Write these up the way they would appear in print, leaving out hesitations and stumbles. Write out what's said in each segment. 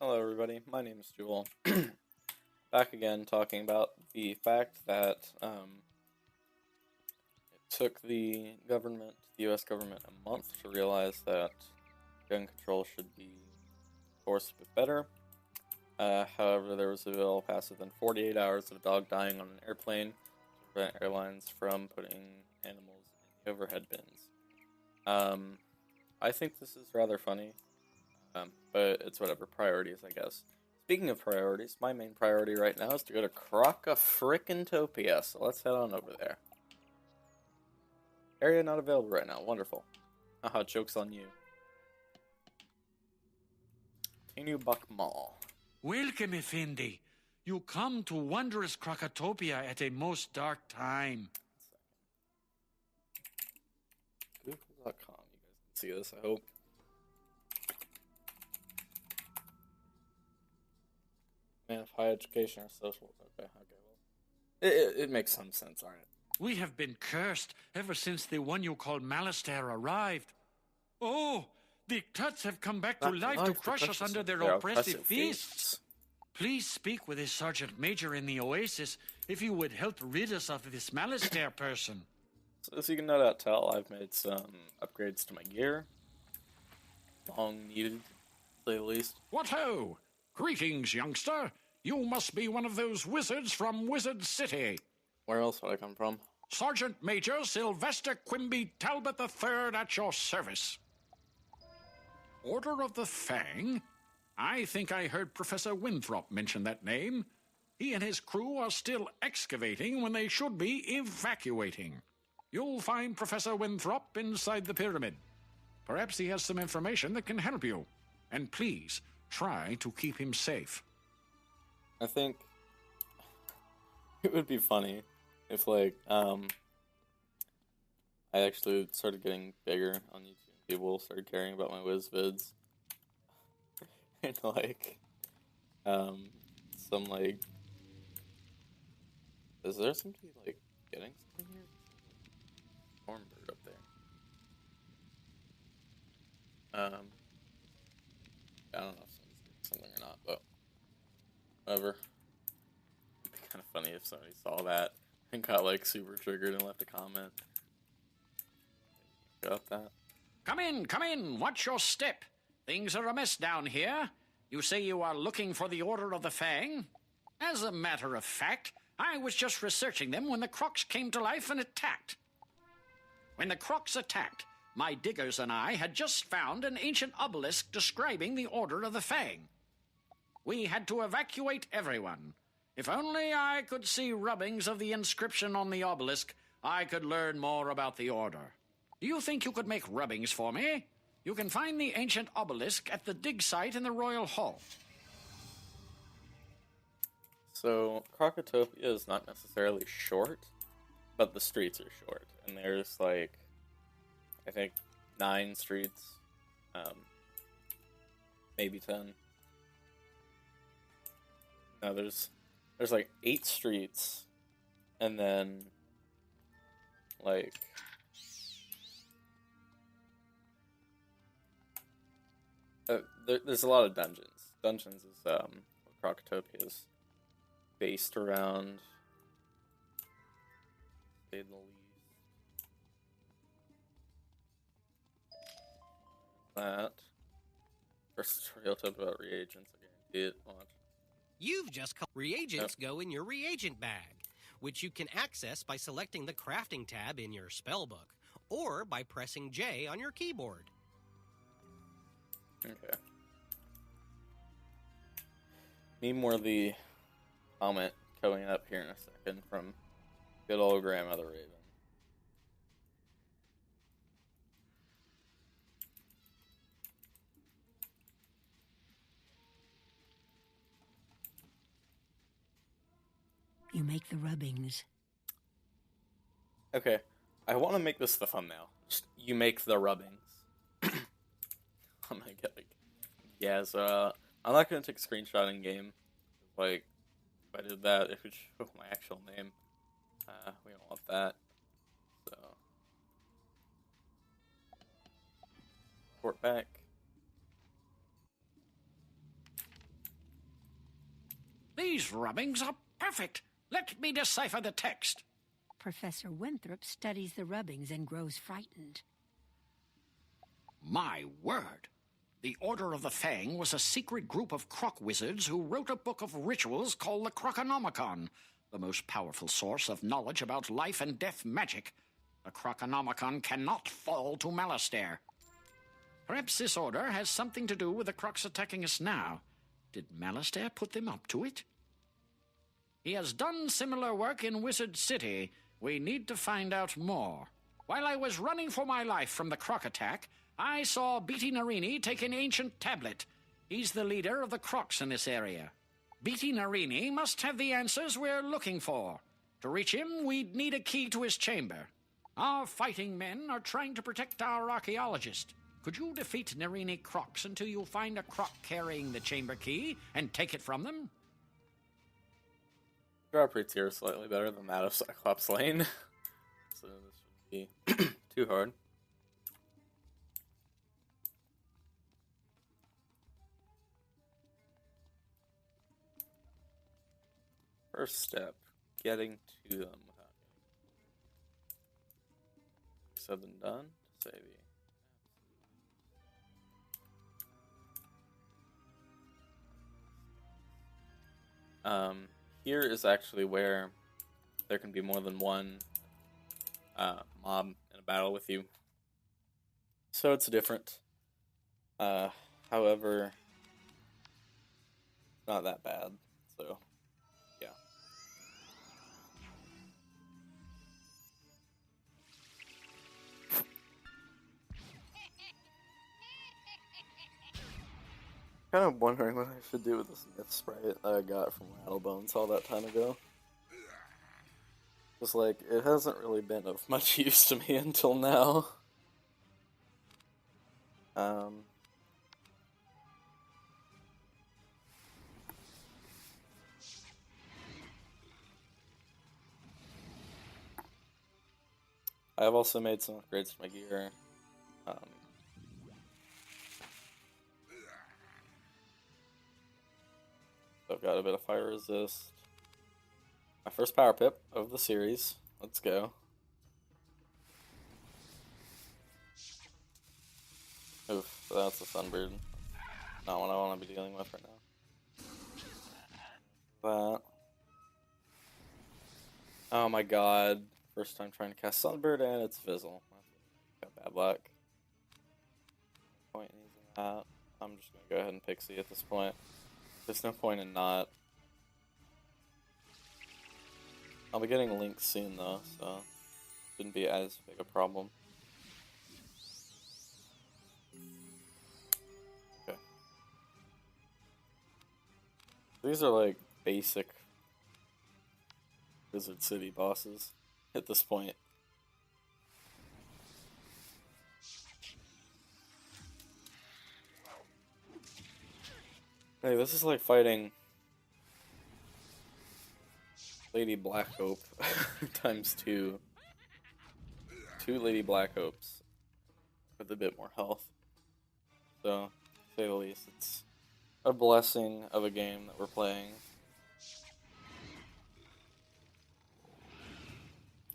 Hello, everybody. My name is Jewel. Back again, talking about the fact that it took the U.S. government, a month to realize that gun control should be enforced a bit better. However, there was a bill passed within 48 hours of a dog dying on an airplane to prevent airlines from putting animals in the overhead bins. I think this is rather funny. But it's whatever. Priorities, I guess. Speaking of priorities, my main priority right now is to go to Krokotopia, so let's head on over there. Area not available right now. Wonderful. Haha, joke's on you. Continue Buck Mall. Welcome, Effendi. You come to wondrous Krokotopia at a most dark time. Google.com. You guys can see this, I hope. Man of high education or social. Okay, well. It makes some sense, alright. We have been cursed ever since the one you call Malastair arrived. Oh, the Tuts have come back to life to crush us under their oppressive fists. Please speak with a Sergeant Major in the Oasis if you would help rid us of this Malastair person. So as you can no doubt tell, I've made some upgrades to my gear. Long needed, to say the least. What ho! Greetings, youngster. You must be one of those wizards from Wizard City. Where else would I come from? Sergeant Major Sylvester Quimby Talbot III at your service. Order of the Fang? I think I heard Professor Winthrop mention that name. He and his crew are still excavating when they should be evacuating. You'll find Professor Winthrop inside the pyramid. Perhaps he has some information that can help you. And please, try to keep him safe. I think it would be funny if, like, I actually started getting bigger on YouTube. People started caring about my whiz vids. And, like, some, like, is there somebody, like, getting something here? Storm bird up there. I don't know if somebody's doing something or not, but whatever. It'd be kind of funny if somebody saw that and got like super triggered and left a comment. Got that? Come in, watch your step. Things are amiss down here. You say you are looking for the Order of the Fang? As a matter of fact, I was just researching them when the Crocs came to life and attacked. When the Crocs attacked, my diggers and I had just found an ancient obelisk describing the Order of the Fang. We had to evacuate everyone. If only I could see rubbings of the inscription on the obelisk, I could learn more about the Order. Do you think you could make rubbings for me? You can find the ancient obelisk at the dig site in the Royal Hall. So, Krokotopia is not necessarily short, but the streets are short. And there's like, I think, 9 streets, maybe 10. No, there's like 8 streets, and then like there's a lot of dungeons. Dungeons is what Krokotopia is based around. Say the least. That first tutorial talked about reagents. I guarantee it. Watch. You've just reagents go in your reagent bag, which you can access by selecting the crafting tab in your spellbook, or by pressing J on your keyboard. Okay. Need more of the comment coming up here in a second from good old Grandmother Raven. You make the rubbings. Okay, I want to make this the thumbnail. Just, you make the rubbings. I'm gonna get like, yeah. So I'm not gonna take a screenshot in game. Like, if I did that, it would show my actual name. We don't want that. So, port back. These rubbings are perfect. Let me decipher the text. Professor Winthrop studies the rubbings and grows frightened. My word! The Order of the Fang was a secret group of croc wizards who wrote a book of rituals called the Croconomicon, the most powerful source of knowledge about life and death magic. The Croconomicon cannot fall to Malastare. Perhaps this order has something to do with the crocs attacking us now. Did Malastare put them up to it? He has done similar work in Wizard City. We need to find out more. While I was running for my life from the croc attack, I saw Beatty Narini take an ancient tablet. He's the leader of the crocs in this area. Beatty Narini must have the answers we're looking for. To reach him, we'd need a key to his chamber. Our fighting men are trying to protect our archaeologist. Could you defeat Narini crocs until you find a croc carrying the chamber key and take it from them? Drop rates here are slightly better than that of Cyclops Lane. So this shouldn't be too hard. First step, getting to them without getting said and done. Save you. Here is actually where there can be more than one mob in a battle with you. So it's different. However, not that bad. So, yeah. Kind of wondering what I should do with this myth sprite that I got from Rattlebones all that time ago. Just like, it hasn't really been of much use to me until now. I have also made some upgrades to my gear. So I've got a bit of fire resist. My first power pip of the series. Let's go. Oof, that's a sunbird. Not what I want to be dealing with right now. That. Oh my god. First time trying to cast Sunbird and it's Fizzle. Got bad luck. Point in using that. I'm just going to go ahead and Pixie at this point. There's no point in not. I'll be getting Link soon though, so shouldn't be as big a problem. Okay. These are like basic Wizard City bosses at this point. Hey, this is like fighting Lady Black Hope times 2. 2 Lady Black Hopes with a bit more health. So, to say the least, it's a blessing of a game that we're playing.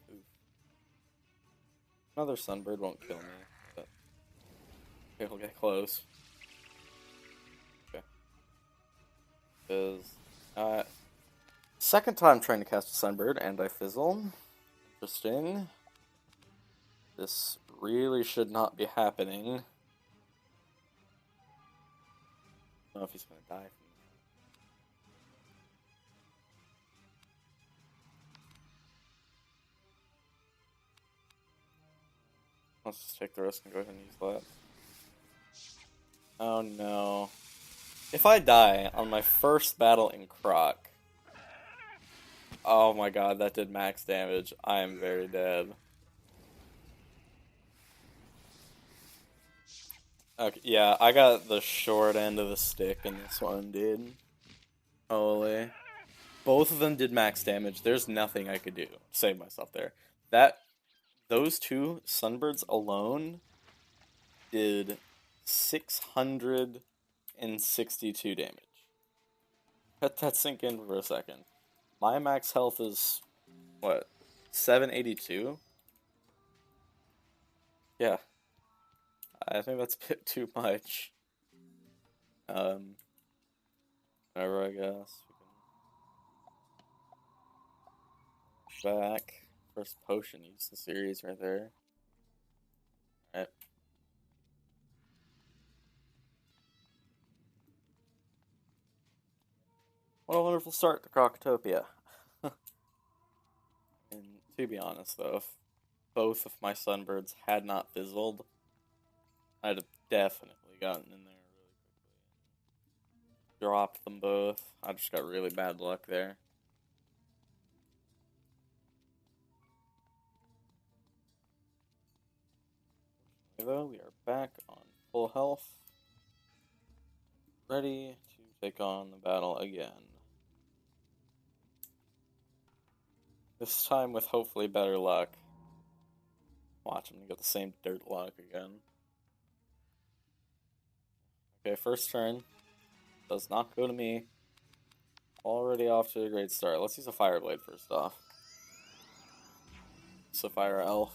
Oof. Another Sunbird won't kill me, but it'll get close. Because, second time trying to cast a Sunbird, and I fizzle. Interesting. This really should not be happening. I don't know if he's going to die from that. Let's just take the risk and go ahead and use that. Oh no. If I die on my first battle in Croc, oh my god, that did max damage. I am very dead. Okay, yeah, I got the short end of the stick in this one, dude. Holy. Both of them did max damage. There's nothing I could do to save myself there. Those 2 Sunbirds alone did 662 damage. Let that sink in for a second. My max health is, what, 782? Yeah. I think that's a bit too much. Whatever, I guess. We can back. First potion use the series right there. Alright. What a wonderful start to Krokotopia. And to be honest, though, if both of my sunbirds had not fizzled, I'd have definitely gotten in there really quickly. Dropped them both. I just got really bad luck there. Though, we are back on full health. Ready to take on the battle again. This time with hopefully better luck. Watch him get the same dirt luck again. Okay, first turn. Does not go to me. Already off to a great start. Let's use a Fire Blade first off. So Fire Elf.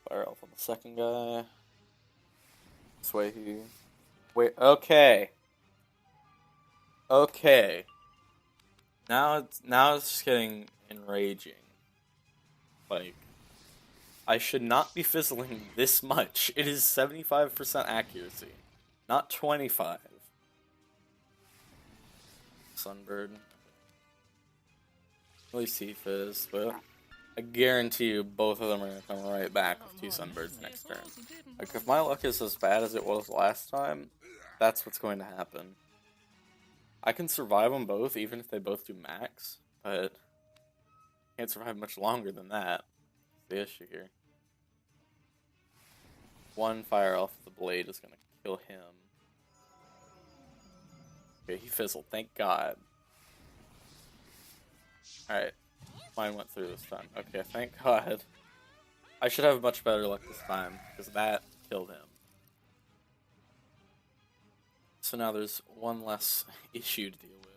Fire Elf on the second guy. Sway he. Wait, okay. Okay. Now it's just getting enraging. Like, I should not be fizzling this much. It is 75% accuracy, not 25. Sunbird. At least he fizz, but I guarantee you both of them are going to come right back with 2 sunbirds next turn. Like, if my luck is as bad as it was last time, that's what's going to happen. I can survive them both, even if they both do max, but I can't survive much longer than that. That's the issue here. One Fire Elf with the blade is going to kill him. Okay, he fizzled, thank God. Alright. Mine went through this time. Okay, thank God. I should have much better luck this time, because that killed him. So now there's one less issue to deal with.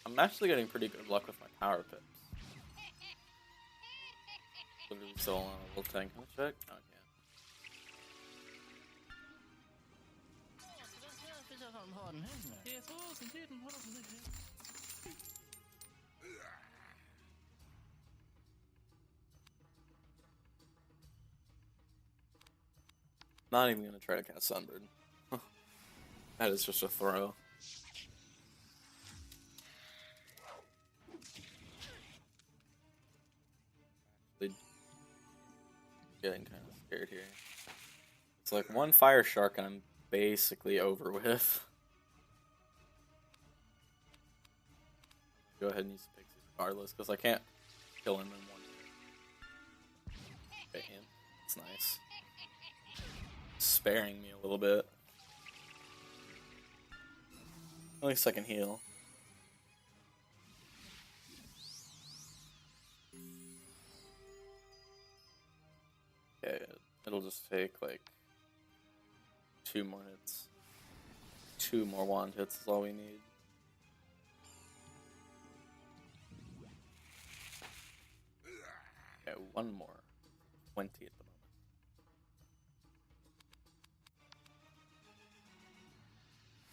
I'm actually getting pretty good luck with my power pips. Literally still on a little tank. Can I check? Oh, not even gonna try to cast Sunbird. That is just a throw. Getting kind of scared here. It's like one Fire Shark and I'm basically over with. Go ahead and use the Pixies regardless, because I can't kill him in one hit. Bam. That's nice. Sparing me a little bit. At least I can heal. Okay, it'll just take like 2 more hits. 2 more wand hits is all we need. Okay, 1 more. 20 at the moment.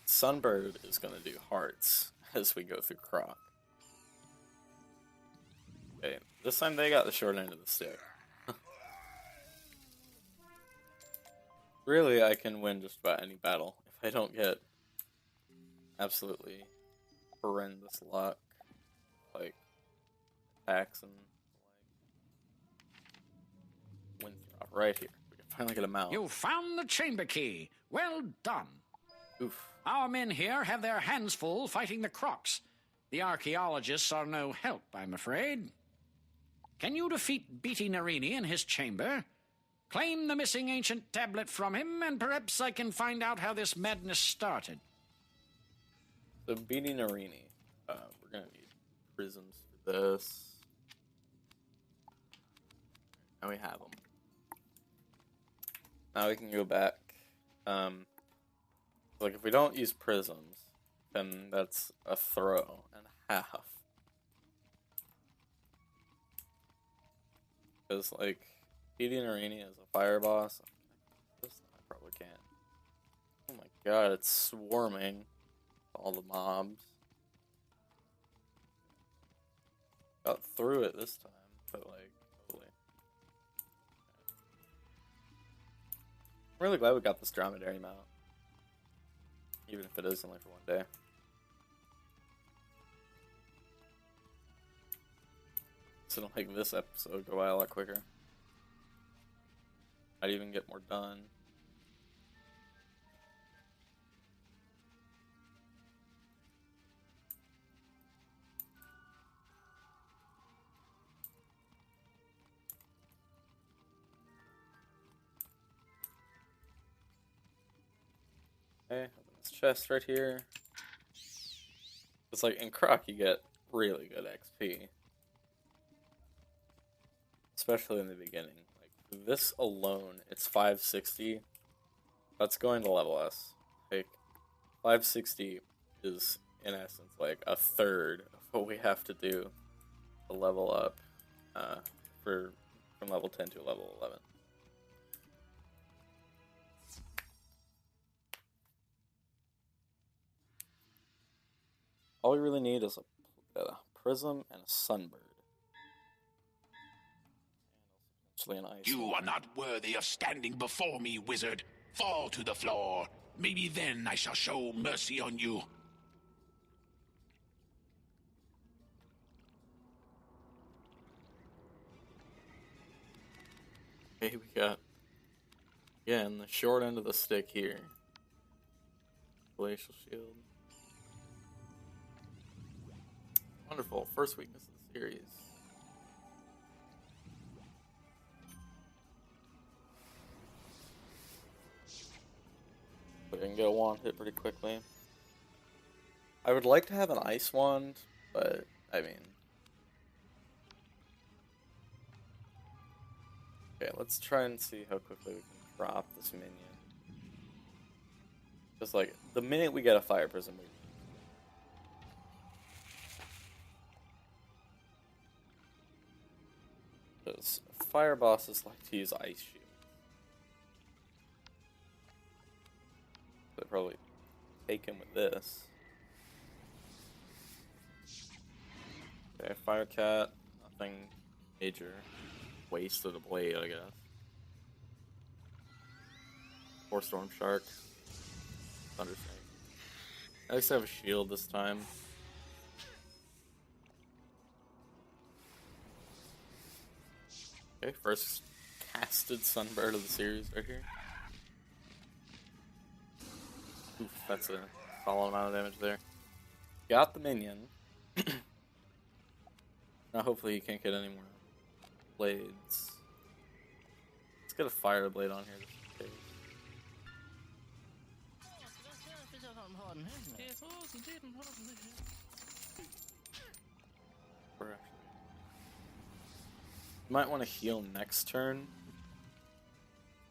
Sunbird is going to do hearts as we go through Croc. Okay, this time they got the short end of the stick. Really, I can win just about any battle if I don't get absolutely horrendous luck, like attacks and like Winthrop right here. We can finally get a mount. You found the chamber key. Well done. Oof. Our men here have their hands full fighting the Crocs. The archaeologists are no help, I'm afraid. Can you defeat Beatty Narini in his chamber? Claim the missing ancient tablet from him, and perhaps I can find out how this madness started. So beating Arini. We're gonna need prisms for this. Now we have them. Now we can go back. Like if we don't use prisms, then that's a throw and a half. Because like beating Arini as a fire boss, I probably can't. Oh my god, it's swarming all the mobs. Got through it this time, but like, totally. I'm really glad we got this dromedary mount. Even if it is only for one day. So it'll make this episode go by a lot quicker. I'd even get more done. Okay, open this chest right here. It's like in Krok you get really good XP. Especially in the beginning. Like this alone, it's 560. That's going to level us. Like 560 is in essence like a third of what we have to do to level up from level 10 to level 11. All we really need is a prism and a sunbird. And an ice. You are not worthy of standing before me, wizard. Fall to the floor. Maybe then I shall show mercy on you. Okay, we got, again, the short end of the stick here. Glacial Shield. Wonderful. First weakness of the series. We can get a wand hit pretty quickly. I would like to have an ice wand, but, I mean... Okay, let's try and see how quickly we can drop this minion. Just like, the minute we get a fire prism, we... Because fire bosses like to use ice shield. They probably take him with this. Okay, fire cat, nothing major. Wasted a blade, I guess. Or storm shark. Thunder snake. At least I have a shield this time. Okay, first casted sunbird of the series right here. Oof, that's a solid amount of damage there. Got the minion. Now hopefully you can't get any more blades. Let's get a fire blade on here just in case. You might want to heal next turn.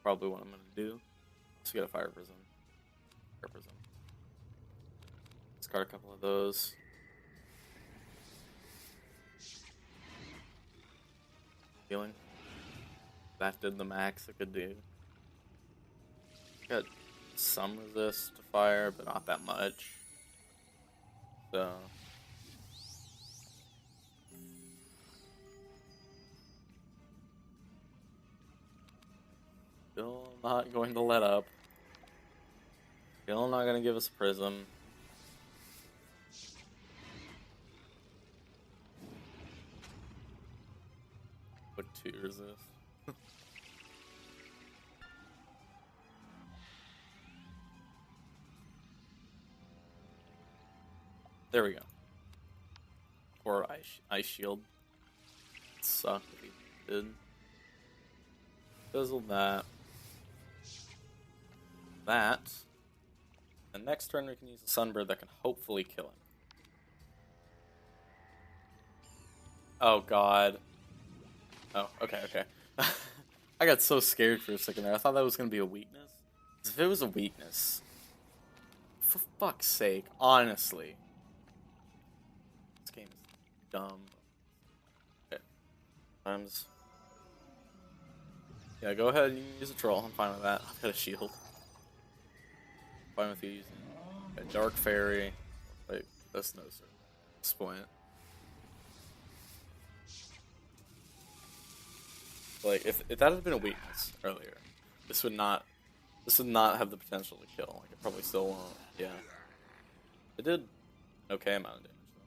Probably what I'm going to do. Let's get a fire prism. Fire prism. Discard a couple of those. Healing. That did the max it could do. Got some resist to fire, but not that much. So... Still not going to let up. Still not going to give us a prism. Put 2 resist. There we go. Or ice shield. Suck if he did. Fizzle that. That. The next turn we can use a Sunbird that can hopefully kill him. Oh god. Oh, okay. I got so scared for a second there. I thought that was going to be a weakness. If it was a weakness, for fuck's sake, honestly. This game is dumb. Okay. Times. Yeah, go ahead and use a troll. I'm fine with that. I've got a shield. Fine with you using a dark fairy. Like, that's no sir. At this point. Like, if that had been a weakness earlier, this would not have the potential to kill. Like, it probably still won't. Yeah. It did okay amount of damage, though.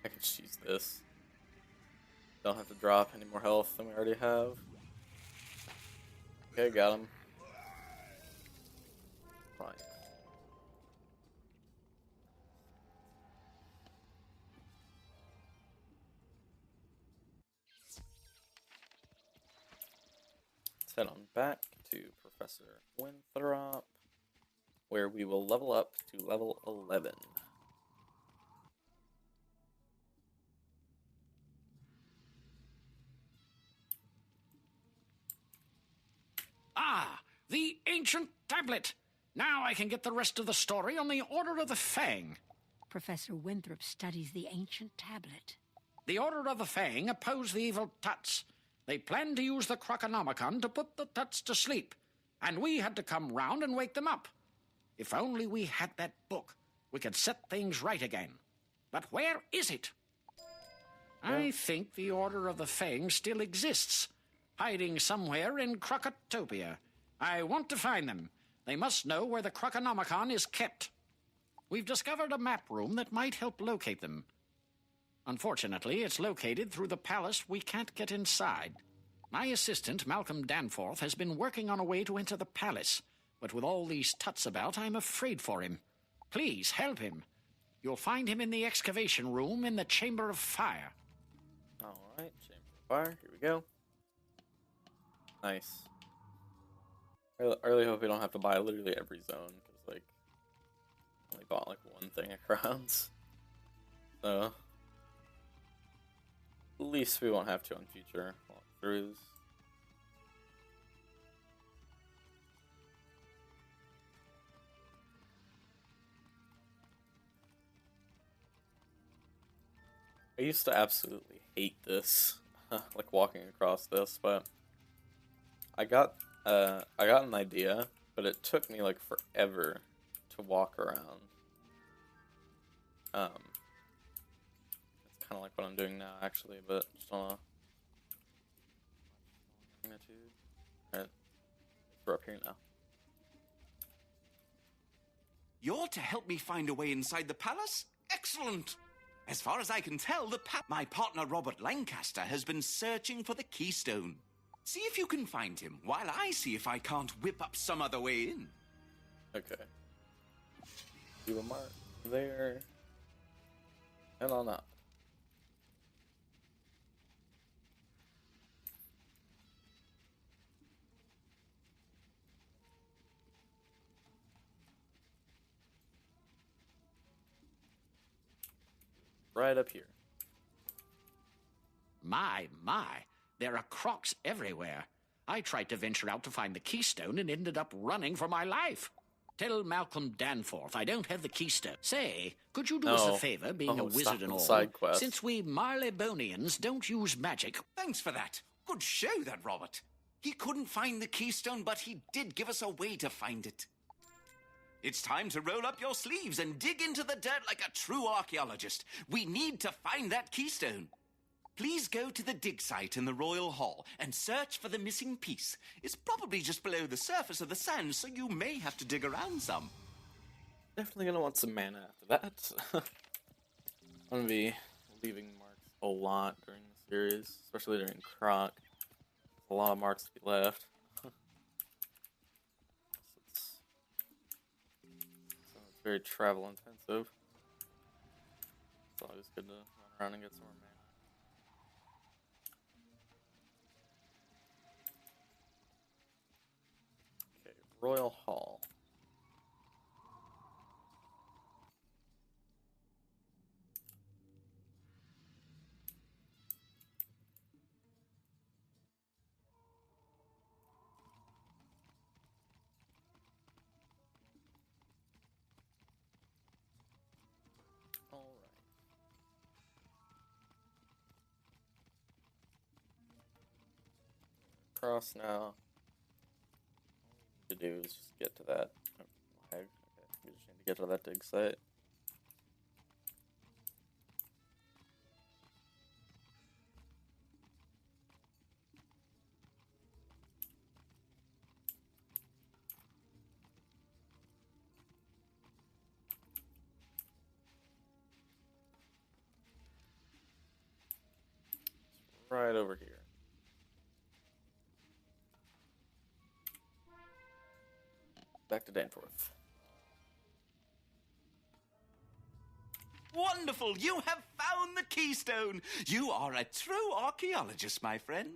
I could just use this. Don't have to drop any more health than we already have. Okay, got him. Fine. Let's head on back to Professor Winthrop, where we will level up to level 11. Ah, the ancient tablet. Now I can get the rest of the story on the Order of the Fang. Professor Winthrop studies the ancient tablet. The Order of the Fang oppose the evil Tuts. They planned to use the Krokonomicon to put the Tuts to sleep, and we had to come round and wake them up. If only we had that book, we could set things right again. But where is it? I think the Order of the Fang still exists, hiding somewhere in Krokotopia. I want to find them. They must know where the Krokonomicon is kept. We've discovered a map room that might help locate them. Unfortunately, it's located through the palace we can't get inside. My assistant, Malcolm Danforth, has been working on a way to enter the palace, but with all these Tuts about, I'm afraid for him. Please, help him. You'll find him in the excavation room in the Chamber of Fire. Alright, Chamber of Fire, here we go. Nice. I really hope we don't have to buy literally every zone, because, like, I only bought, like, one thing at Crowns. So, at least we won't have to on future walkthroughs. I used to absolutely hate this, like walking across this, but I got an idea, but it took me like forever to walk around. It's kind of like what I'm doing now, actually, but just on a magnitude. Alright, we're up here now. You're to help me find a way inside the palace? Excellent! As far as I can tell, my partner Robert Lancaster has been searching for the keystone. See if you can find him, while I see if I can't whip up some other way in. Okay. Do a mark there. And on up. Right up here. My. There are crocs everywhere. I tried to venture out to find the keystone and ended up running for my life. Tell Malcolm Danforth I don't have the keystone. Say, could you do us a favor, being a wizard and all, since we Marleybonians don't use magic? Thanks for that. Good show, that Robert. He couldn't find the keystone, but he did give us a way to find it. It's time to roll up your sleeves and dig into the dirt like a true archaeologist. We need to find that keystone. Please go to the dig site in the Royal Hall and search for the missing piece. It's probably just below the surface of the sand, so you may have to dig around some. Definitely gonna want some mana after that. I'm gonna be leaving marks a lot during the series, especially during Croc. A lot of marks to be left. It's very travel intensive. It's always good to run around and get some more mana. Okay, Royal Hall. across now. All we need to do is just get to that. Oh, okay. We just need to get to that dig site. Right over here. Back to Danforth. Wonderful! You have found the keystone! You are a true archaeologist, my friend.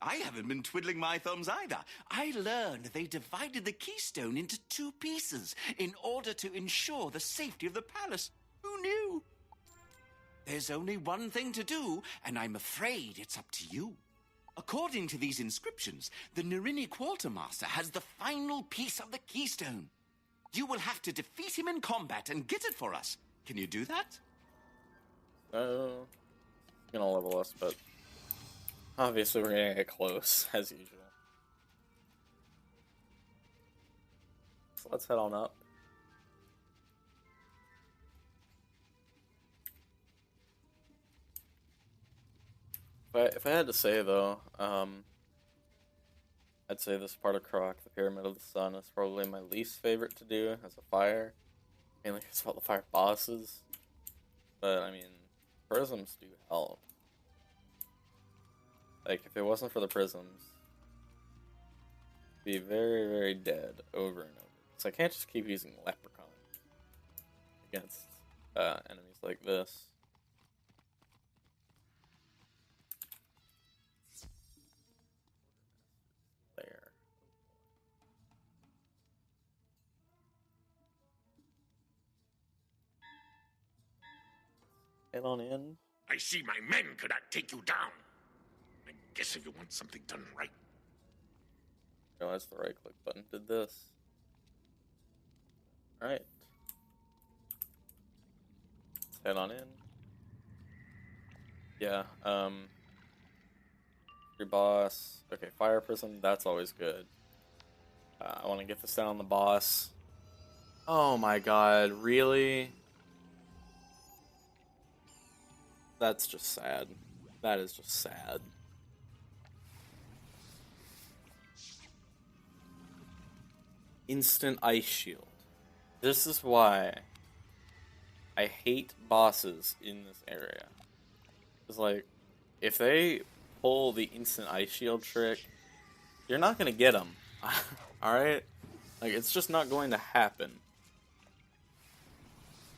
I haven't been twiddling my thumbs either. I learned they divided the keystone into 2 pieces in order to ensure the safety of the palace. Who knew? There's only one thing to do, and I'm afraid it's up to you. According to these inscriptions, the Narini Quartermaster has the final piece of the keystone. You will have to defeat him in combat and get it for us. Can you do that? Gonna level us, but obviously we're gonna get close, as usual. So let's head on up. If I had to say, though, I'd say this part of Krok, the Pyramid of the Sun, is probably my least favorite to do as a fire. Mainly because of all the fire bosses. But, I mean, prisms do help. Like, if it wasn't for the prisms, I'd be very, very dead over and over. So I can't just keep using Leprechaun against enemies like this. Head on in. I see my men could not take you down. I guess if you want something done right. Realize the right click button did this. Alright. Let's head on in. Yeah, your boss. Okay, fire prism, that's always good. I want to get this down on the boss. Oh my god, really? That's just sad. That is just sad. Instant ice shield. This is why I hate bosses in this area. It's like, if they pull the instant ice shield trick, you're not gonna get them. Alright? Like, it's just not going to happen.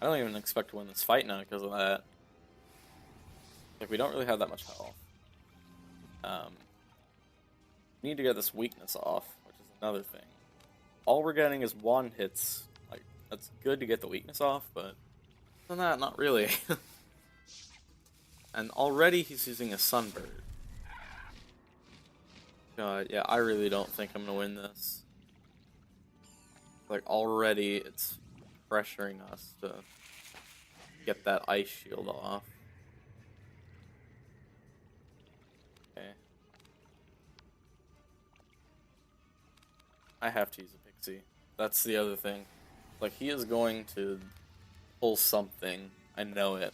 I don't even expect to win this fight now because of that. Like, we don't really have that much health. We need to get this weakness off, which is another thing. All we're getting is 1 hits. Like, that's good to get the weakness off, but other than that, not really. And already he's using a Sunbird. God, yeah, I really don't think I'm gonna win this. Like, already it's pressuring us to get that ice shield off. Okay. I have to use a pixie. That's the other thing. Like, he is going to pull something. I know it.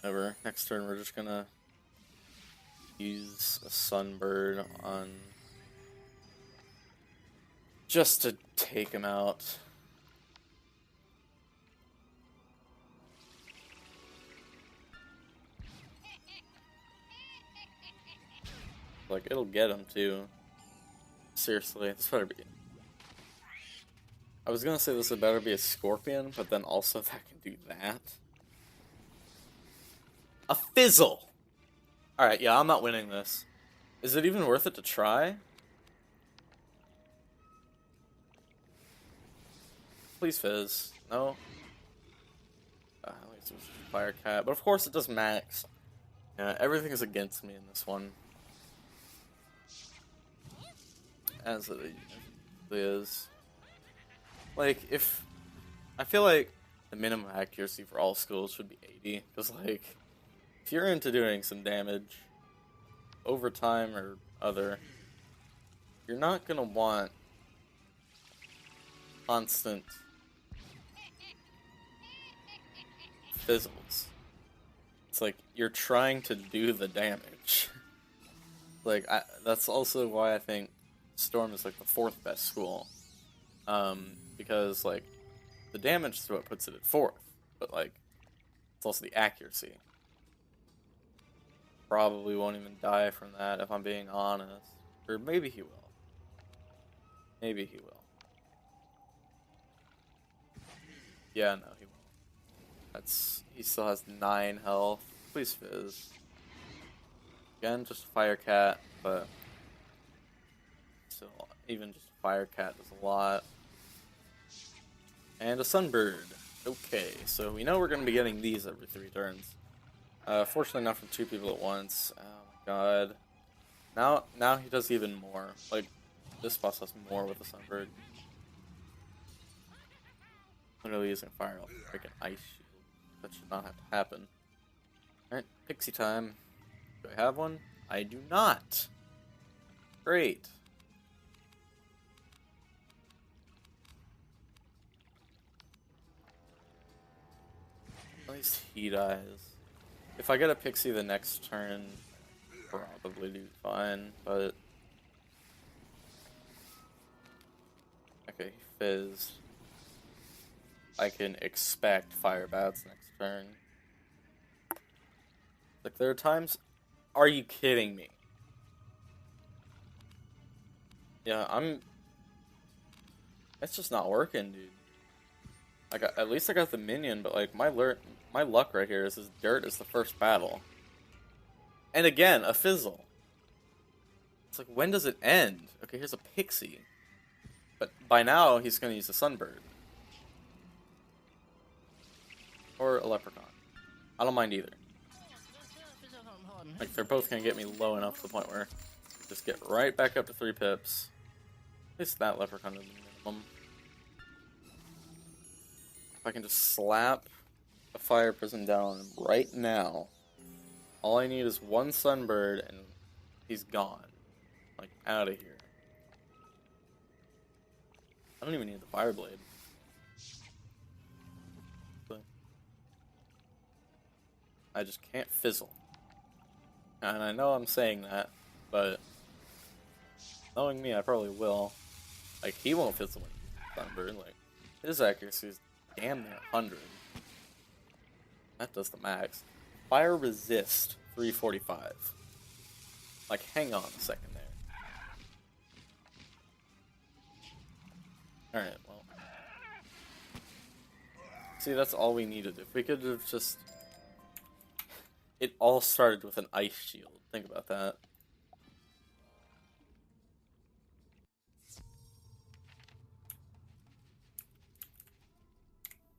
Whatever. Next turn we're just gonna use a Sunbird on... just to take him out. Like, it'll get him too. Seriously, this better be... I was gonna say this would better be a Scorpion, but then also that can do that. A Fizzle! Alright, yeah, I'm not winning this. Is it even worth it to try? Please fizz. No? At least it was Fire Cat. But of course it does max. Yeah, everything is against me in this one. As it is. Like, if... I feel like the minimum accuracy for all skills should be 80. Because, like, if you're into doing some damage, over time or other, you're not gonna want constant fizzles. It's like you're trying to do the damage. Like, that's also why I think Storm is like the 4th best school. Because like the damage is what puts it at 4th, but like it's also the accuracy. Probably won't even die from that if I'm being honest. Or maybe he will. Maybe he will. Yeah, no, he won't. He still has 9 health. Please fizz. Again, just Fire Cat, but still, even just Fire Cat does a lot. And a Sunbird. Okay, so we know we're going to be getting these every 3 turns. Fortunately not from 2 people at once. Oh my god. Now he does even more. Like, this boss does more with the Sunbird. Literally using fire off a freaking ice shield. That should not have to happen. Alright, pixie time. Do I have one? I do not. Great. At least he dies. If I get a pixie the next turn, probably do fine, but... Okay, he fizzed. I can expect fire bats next turn. Like, there are times... Are you kidding me? Yeah, It's just not working, dude. Like, at least I got the minion, but like, my luck right here is his dirt is the first battle. And again, a fizzle. It's like, when does it end? Okay, here's a pixie. But by now, he's gonna use a Sunbird. Or a Leprechaun. I don't mind either. Like, they're both gonna get me low enough to the point where I just get right back up to 3 pips. At least that Leprechaun is the minimum. If I can just slap a Fire Prison down on him right now, all I need is 1 Sunbird and he's gone. Like, out of here. I don't even need the Fire Blade. I just can't fizzle. And I know I'm saying that, but knowing me, I probably will. Like, he won't fizzle with Sunbird. Like, his accuracy is damn near 100. That does the max. Fire resist 345. Like, hang on a second there. Alright, well. See, that's all we needed. If we could have just... It all started with an ice shield. Think about that.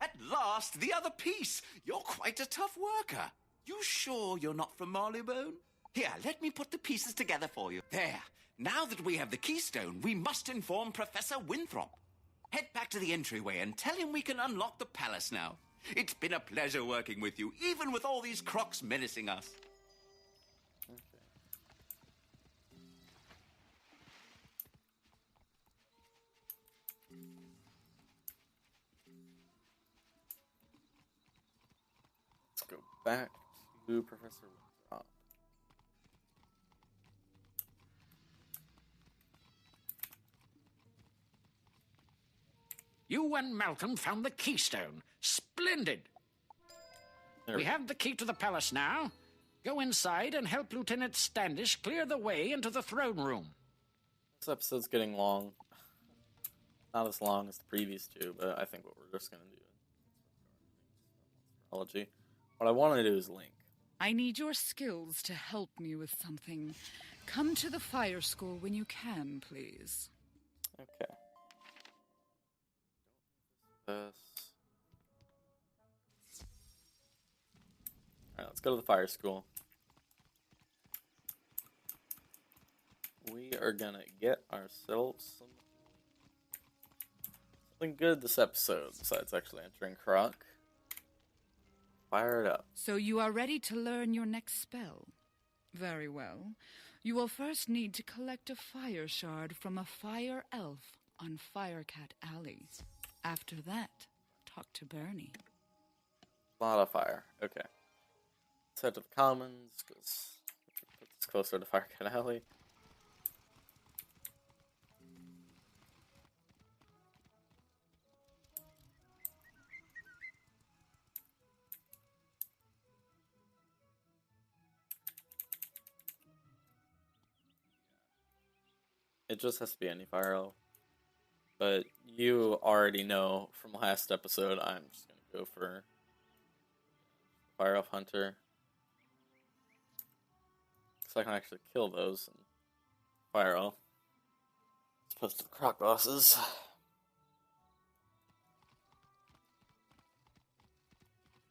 At last, the other piece. You're quite a tough worker. You sure you're not from Marleybone? Here, let me put the pieces together for you. There. Now that we have the keystone, we must inform Professor Winthrop. Head back to the entryway and tell him we can unlock the palace now. It's been a pleasure working with you, even with all these crocs menacing us. Let's go back to Professor Winthrop. You and Malcolm found the keystone. Splendid. We have the key to the palace now. Go inside and help Lieutenant Standish clear the way into the throne room. This episode's getting long. Not as long as the previous 2, but I think what we're just going to do is astrology. What I want to do is Link. I need your skills to help me with something. Come to the fire school when you can, please. Okay. This. Alright, let's go to the fire school. We are gonna get ourselves something good this episode, besides actually entering Croc. Fire it up. So you are ready to learn your next spell. Very well. You will first need to collect a fire shard from a fire elf on Firecat Alley. After that, talk to Bernie. A lot of fire. Okay. Set of commons, because it's closer to Firecat Alley. It just has to be any fire elf. But you already know from last episode, I'm just going to go for Fire Elf Hunter. Because I can actually kill those and Fire Elf. As opposed to the Croc bosses.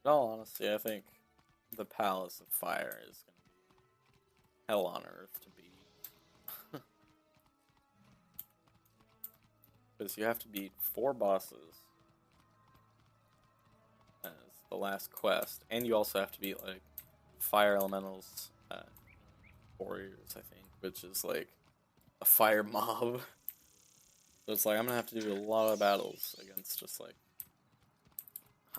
In all honesty, I think the Palace of Fire is going to be hell on earth to beat. Because you have to beat 4 bosses as the last quest, and you also have to beat like Fire Elementals Warriors, I think, which is like a fire mob. So it's like I'm gonna have to do a lot of battles against just like,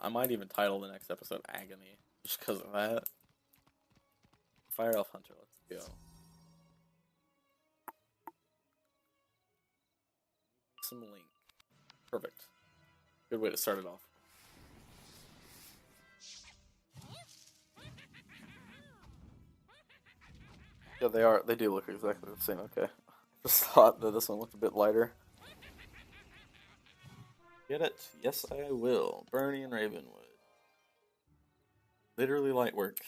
I might even title the next episode Agony just because of that. Fire Elf Hunter, let's go. Some Link. Perfect. Good way to start it off. Yeah, they do look exactly the same, okay. Just thought that this one looked a bit lighter. Get it? Yes, I will. Bernie and Ravenwood. Literally light work.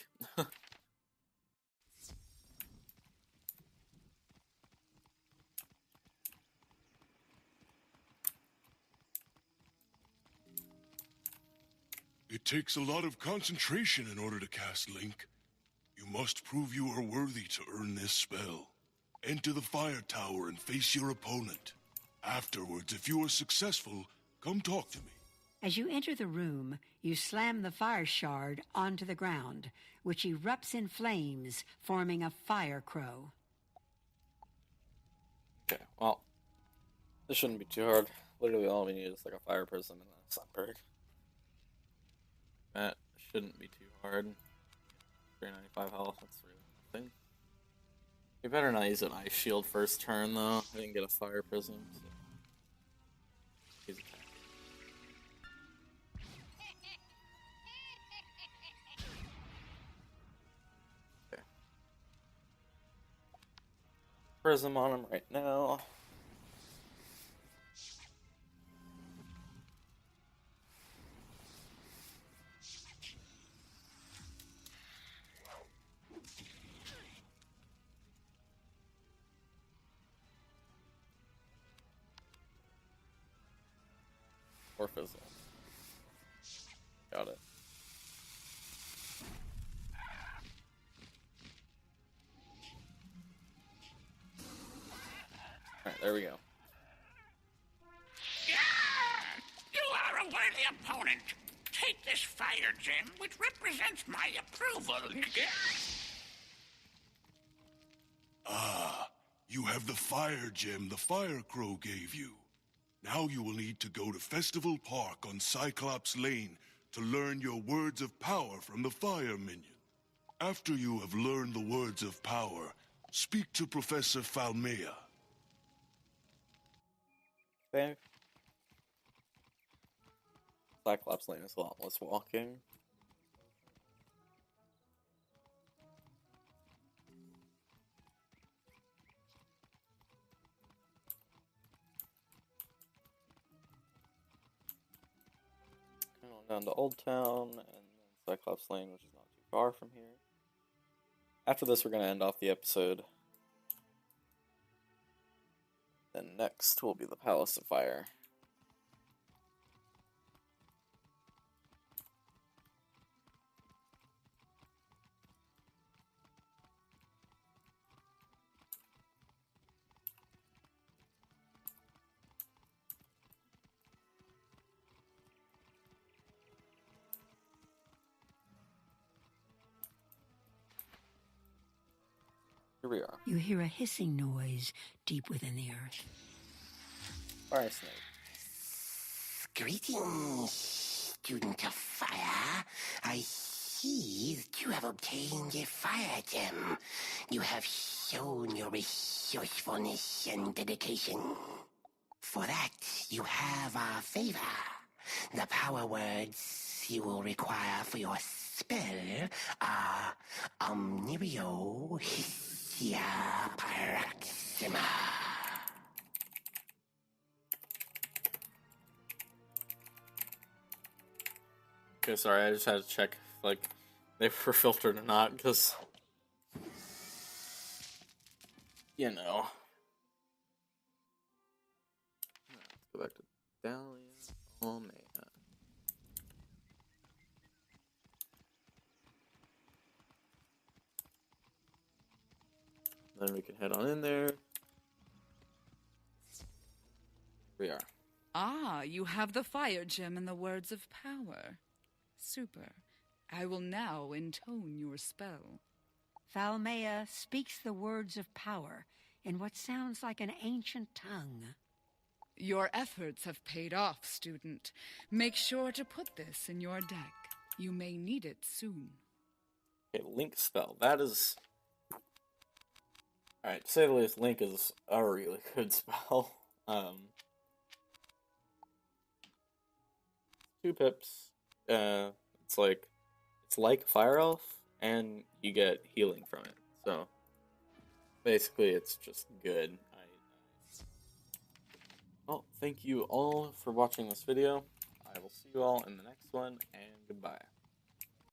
It takes a lot of concentration in order to cast Link. You must prove you are worthy to earn this spell. Enter the fire tower and face your opponent. Afterwards, if you are successful, come talk to me. As you enter the room, you slam the fire shard onto the ground, which erupts in flames, forming a fire crow. Okay, well, this shouldn't be too hard. Literally all we need is like a fire prism and a sunbird. That shouldn't be too hard. 395 health, that's really nothing. You better not use an ice shield first turn though. I didn't get a fire prism, so he's attacking. Okay. Prism on him right now. Or fizzle. Got it. Alright, there we go. You are a worthy opponent. Take this fire gem, which represents my approval. Ah, you have the fire gem the Fire Crow gave you. Now you will need to go to Festival Park on Cyclops Lane to learn your words of power from the Fire Minion. After you have learned the words of power, speak to Professor Falmea. Okay. Cyclops Lane is a lot less walking. Down to Old Town, and then Cyclops Lane, which is not too far from here. After this, we're going to end off the episode. Then next will be the Palace of Fire. Here we are. You hear a hissing noise deep within the earth. Fire snake. Greetings, student of fire. I see that you have obtained a fire gem. You have shown your resourcefulness and dedication. For that, you have our favor. The power words you will require for your spell are Omnibio Hissia Paraxima. Okay, sorry, I just had to check if, like, they were filtered or not, because, you know. Let's go back to Dahlia. Oh, man. Then we can head on in there. Here we are. Ah, you have the fire gem and the words of power. Super. I will now intone your spell. Thalmea speaks the words of power in what sounds like an ancient tongue. Your efforts have paid off, student. Make sure to put this in your deck. You may need it soon. Okay, Link spell. That is... Alright, to say the least, Link is a really good spell. 2 pips. It's like Fire Elf, and you get healing from it. So, basically, it's just good. Well, thank you all for watching this video. I will see you all in the next one, and goodbye.